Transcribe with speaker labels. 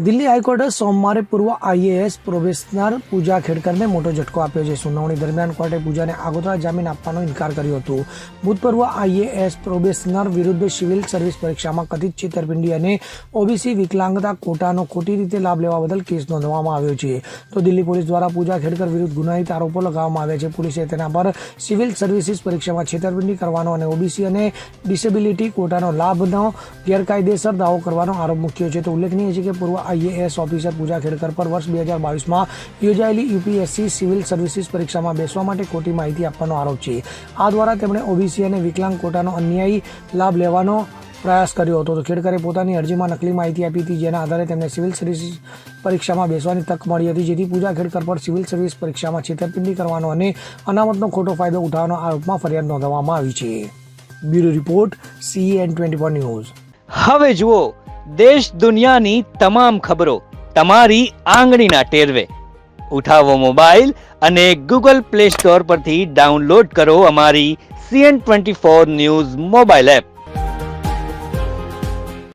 Speaker 1: દિલ્હી હાઈકોર્ટે સોમવારે પૂર્વ આઈએએસ પ્રોબેશનર પૂજા ખેડકરને મોટો ઝટકો આપ્યો છે. સુનાવણી દરમિયાન કોર્ટે પૂજાને આગોતરા જામીન આપવાનો ઇનકાર કર્યો હતો. ભૂતપૂર્વ આઈએએસ પ્રોબેશનર વિરુદ્ધ સિવિલ સર્વિસ પરીક્ષામાં કથિત છેતરપિંડી અને ઓબીસી વિકલાંગતા કોટાનો ખોટી રીતે લાભ લેવા બદલ કેસ નોંધવામાં આવ્યો છે. તો દિલ્હી પોલીસ દ્વારા પૂજા ખેડકર વિરુદ્ધ ગુનાહિત આરોપો લગાવવામાં આવ્યા છે. પોલીસે તેના પર સિવિલ સર્વિસીસ પરીક્ષામાં છેતરપિંડી કરવાનો અને ઓબીસી અને ડિસેબિલિટી કોટાનો લાભનો ગેરકાયદેસર દાવો કરવાનો આરોપ મૂક્યો છે. તો ઉલ્લેખનીય છે કે પૂર્વ આઈએએસ ઓફિસર પૂજા ખેડકર પર વર્ષ 2022માં યોજાયેલી યુપીએસસી સિવિલ સર્વિસીસ પરીક્ષામાં બેસવા માટે ખોટી માહિતી આપવાનો આરોપ છે. આ દ્વારા તેમણે ઓબીસી અને વિકલાંગ કોટાનો અન્યાયી લાભ લેવાનો પ્રયાસ કર્યો હતો. તો ખેડકરે પોતાની અરજીમાં નકલી માહિતી આપી હતી, જેના આધારે તેમને સિવિલ સર્વિસીસ પરીક્ષામાં બેસવાની તક મળી હતી, જેથી પૂજા ખેડકર પર સિવિલ સર્વિસ પરીક્ષામાં છેતરપિંડી કરવાનો અને અનામતનો ખોટો ફાયદો ઉઠાવવાનો આરોપમાં ફરિયાદ નોંધવામાં આવી છે. Bureau report CN24 news.
Speaker 2: હવે જુઓ દેશ દુનિયાની તમામ ખબરો તમારી આંગળીના ટેરવે. ઉઠાવો મોબાઈલ અને ગૂગલ પ્લે સ્ટોર પરથી ડાઉનલોડ કરો અમારી CN24 ન્યૂઝ મોબાઈલ એપ.